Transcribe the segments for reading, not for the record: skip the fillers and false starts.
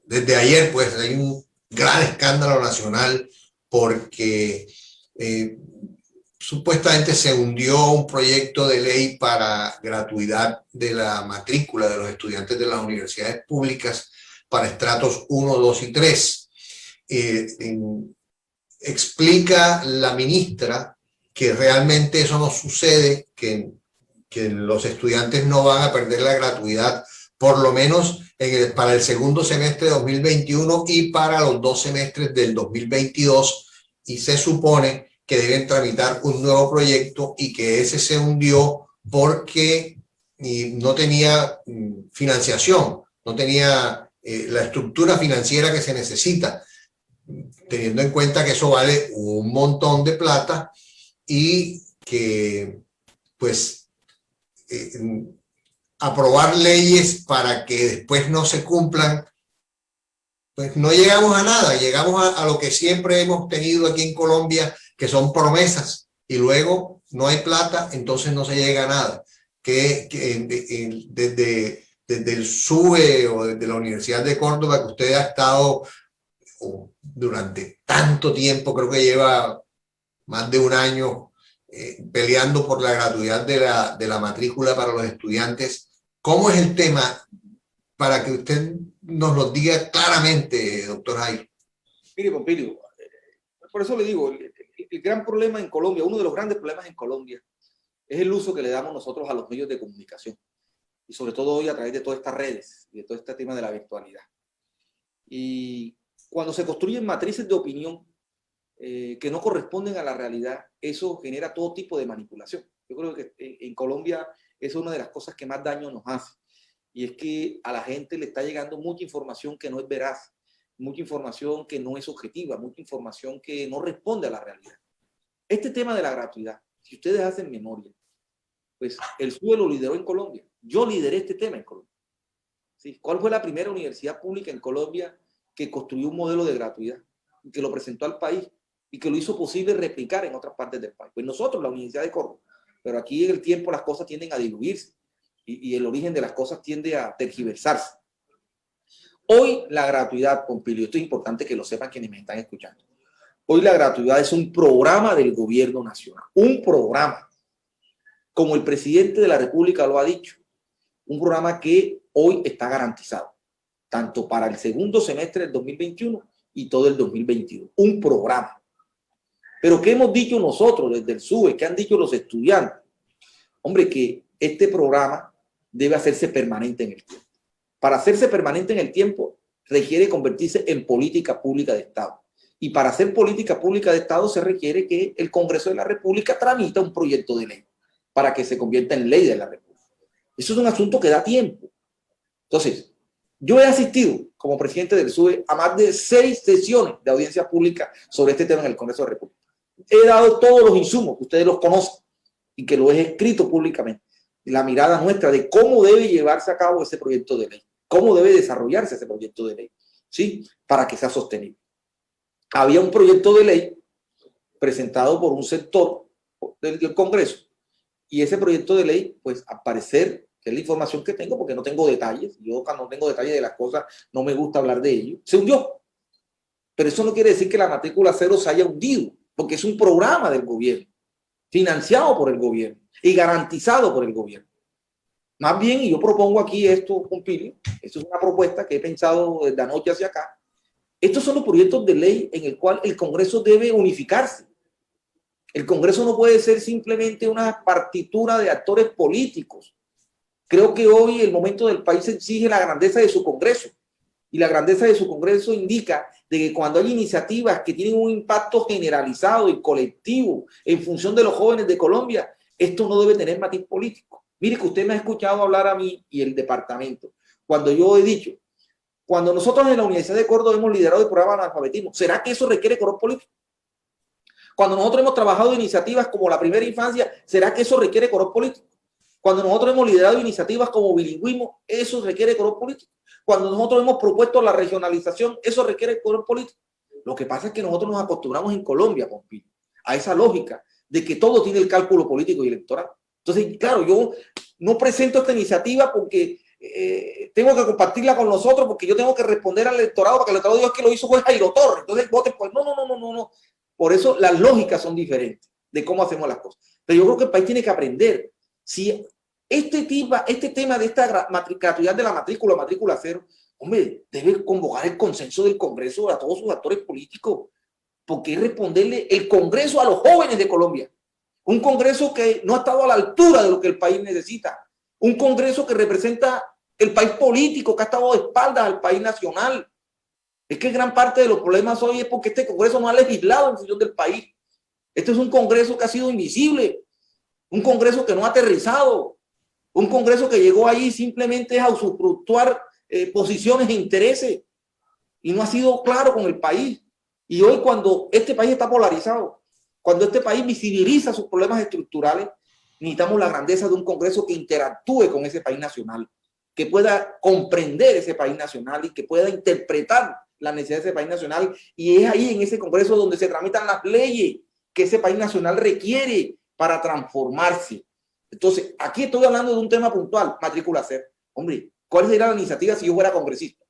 desde ayer, pues hay un gran escándalo nacional porque supuestamente se hundió un proyecto de ley para gratuidad de la matrícula de los estudiantes de las universidades públicas para estratos 1, 2 y 3. Explica la ministra que realmente eso no sucede, que los estudiantes no van a perder la gratuidad, por lo menos para el segundo semestre de 2021 y para los 2 semestres del 2022, y se supone que deben tramitar un nuevo proyecto y que ese se hundió porque no tenía financiación, no tenía la estructura financiera que se necesita, teniendo en cuenta que eso vale un montón de plata y que pues aprobar leyes para que después no se cumplan, pues no llegamos a nada, llegamos a lo que siempre hemos tenido aquí en Colombia, que son promesas, y luego no hay plata, entonces no se llega a nada. Desde el SUBE o desde la Universidad de Córdoba, que usted ha estado durante tanto tiempo, creo que lleva más de un año peleando por la gratuidad de la matrícula para los estudiantes. ¿Cómo es el tema? Para que usted nos lo diga claramente, doctor Jairo. Mire, Pompilio, por eso le digo, el gran problema en Colombia, uno de los grandes problemas en Colombia, es el uso que le damos nosotros a los medios de comunicación. Y sobre todo hoy a través de todas estas redes y de todo este tema de la virtualidad. Y cuando se construyen matrices de opinión que no corresponden a la realidad, eso genera todo tipo de manipulación. Yo creo que en Colombia es una de las cosas que más daño nos hace. Y es que a la gente le está llegando mucha información que no es veraz, mucha información que no es objetiva, mucha información que no responde a la realidad. Este tema de la gratuidad, si ustedes hacen memoria, pues el SUBE lo lideró en Colombia. Yo lideré este tema en Colombia. ¿Sí? ¿Cuál fue la primera universidad pública en Colombia que construyó un modelo de gratuidad y que lo presentó al país y que lo hizo posible replicar en otras partes del país? Pues nosotros, la Universidad de Córdoba. Pero aquí en el tiempo las cosas tienden a diluirse y el origen de las cosas tiende a tergiversarse. Hoy la gratuidad, Pompilio, esto es importante que lo sepan quienes me están escuchando. Hoy la gratuidad es un programa del gobierno nacional, un programa, como el presidente de la República lo ha dicho, un programa que hoy está garantizado, tanto para el segundo semestre del 2021 y todo el 2022, un programa. Pero ¿qué hemos dicho nosotros desde el SUBE? ¿Qué han dicho los estudiantes? Hombre, que este programa debe hacerse permanente en el tiempo. Para hacerse permanente en el tiempo requiere convertirse en política pública de Estado. Y para hacer política pública de Estado se requiere que el Congreso de la República tramite un proyecto de ley para que se convierta en ley de la República. Eso es un asunto que da tiempo. Entonces, yo he asistido como presidente del SUBE a más de 6 sesiones de audiencia pública sobre este tema en el Congreso de la República. He dado todos los insumos, que ustedes los conocen y que lo he escrito públicamente. La mirada nuestra de cómo debe llevarse a cabo ese proyecto de ley, cómo debe desarrollarse ese proyecto de ley, ¿sí? Para que sea sostenible. Había un proyecto de ley presentado por un sector del Congreso y ese proyecto de ley, pues al parecer, que es la información que tengo, porque no tengo detalles, yo cuando no tengo detalles de las cosas no me gusta hablar de ello, se hundió. Pero eso no quiere decir que la matrícula cero se haya hundido, porque es un programa del gobierno, financiado por el gobierno y garantizado por el gobierno. Más bien, y yo propongo aquí esto, Pompilio, esto es una propuesta que he pensado desde anoche hacia acá. Estos son los proyectos de ley en el cual el Congreso debe unificarse. El Congreso no puede ser simplemente una partitura de actores políticos. Creo que hoy el momento del país exige la grandeza de su Congreso. Y la grandeza de su Congreso indica de que cuando hay iniciativas que tienen un impacto generalizado y colectivo en función de los jóvenes de Colombia, esto no debe tener matiz político. Mire que usted me ha escuchado hablar a mí y el departamento, cuando yo he dicho, cuando nosotros en la Universidad de Córdoba hemos liderado el programa de analfabetismo, ¿será que eso requiere color político? Cuando nosotros hemos trabajado iniciativas como la primera infancia, ¿será que eso requiere color político? Cuando nosotros hemos liderado iniciativas como bilingüismo, ¿eso requiere color político? Cuando nosotros hemos propuesto la regionalización, ¿eso requiere color político? Lo que pasa es que nosotros nos acostumbramos en Colombia, Pompilio, a esa lógica de que todo tiene el cálculo político y electoral. Entonces, claro, yo no presento esta iniciativa porque tengo que compartirla con los otros porque yo tengo que responder al electorado para que el electorado diga que lo hizo fue Jairo Torres. Entonces voten pues no. Por eso las lógicas son diferentes de cómo hacemos las cosas. Pero yo creo que el país tiene que aprender. Si este tema de esta gratuidad de la matrícula cero, hombre, debe convocar el consenso del Congreso a todos sus actores políticos, porque es responderle el Congreso a los jóvenes de Colombia. Un Congreso que no ha estado a la altura de lo que el país necesita. Un Congreso que representa el país político, que ha estado de espaldas al país nacional. Es que gran parte de los problemas hoy es porque este Congreso no ha legislado en función del país. Este es un Congreso que ha sido invisible, un Congreso que no ha aterrizado, un Congreso que llegó ahí simplemente a usufructuar posiciones e intereses y no ha sido claro con el país. Y hoy, cuando este país está polarizado, cuando este país visibiliza sus problemas estructurales, necesitamos la grandeza de un Congreso que interactúe con ese país nacional, que pueda comprender ese país nacional y que pueda interpretar la necesidad de ese país nacional. Y es ahí en ese Congreso donde se tramitan las leyes que ese país nacional requiere para transformarse. Entonces, aquí estoy hablando de un tema puntual, matrícula cero. Hombre, ¿cuál sería la iniciativa si yo fuera congresista?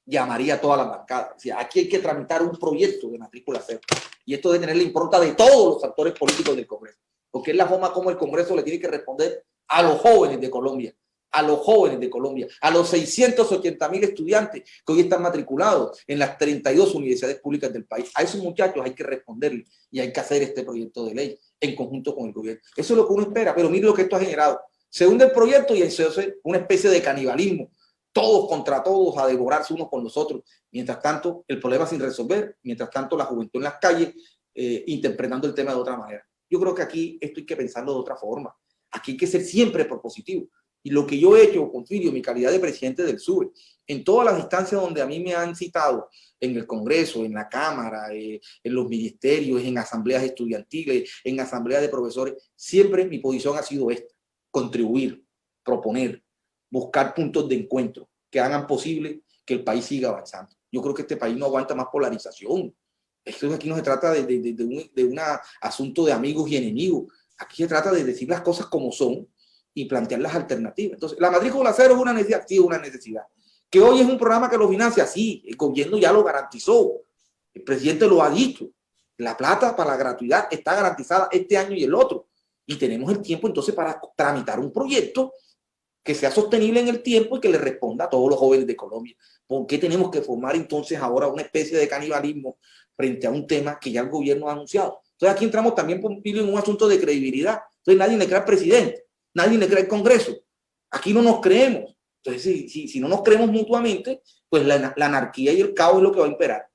Llamaría a todas las bancadas. O sea, aquí hay que tramitar un proyecto de matrícula cero. Y esto debe tener la impronta de todos los actores políticos del Congreso. Porque es la forma como el Congreso le tiene que responder a los jóvenes de Colombia. A los jóvenes de Colombia, a los 680.000 estudiantes que hoy están matriculados en las 32 universidades públicas del país. A esos muchachos hay que responderle y hay que hacer este proyecto de ley en conjunto con el gobierno. Eso es lo que uno espera, pero mire lo que esto ha generado. Se hunde el proyecto y se hace una especie de canibalismo, todos contra todos, a devorarse unos con los otros. Mientras tanto, el problema sin resolver, mientras tanto, la juventud en las calles interpretando el tema de otra manera. Yo creo que aquí esto hay que pensarlo de otra forma. Aquí hay que ser siempre propositivo. Y lo que yo he hecho, Porfirio, mi calidad de presidente del SUBE, en todas las instancias donde a mí me han citado, en el Congreso, en la Cámara, en los ministerios, en asambleas estudiantiles, en asambleas de profesores, siempre mi posición ha sido esta: contribuir, proponer, buscar puntos de encuentro que hagan posible que el país siga avanzando. Yo creo que este país no aguanta más polarización. Esto aquí no se trata de un asunto de amigos y enemigos. Aquí se trata de decir las cosas como son y plantear las alternativas. Entonces, la matrícula cero es una necesidad, sí, una necesidad. Que hoy es un programa que lo financia, sí, el gobierno ya lo garantizó, el presidente lo ha dicho, la plata para la gratuidad está garantizada este año y el otro, y tenemos el tiempo entonces para tramitar un proyecto que sea sostenible en el tiempo y que le responda a todos los jóvenes de Colombia. ¿Por qué tenemos que formar entonces ahora una especie de canibalismo frente a un tema que ya el gobierno ha anunciado? Entonces aquí entramos también, Pompilio, en un asunto de credibilidad. Entonces nadie le cree al presidente, nadie le cree al Congreso. Aquí no nos creemos. Entonces, si no nos creemos mutuamente, pues la anarquía y el caos es lo que va a imperar.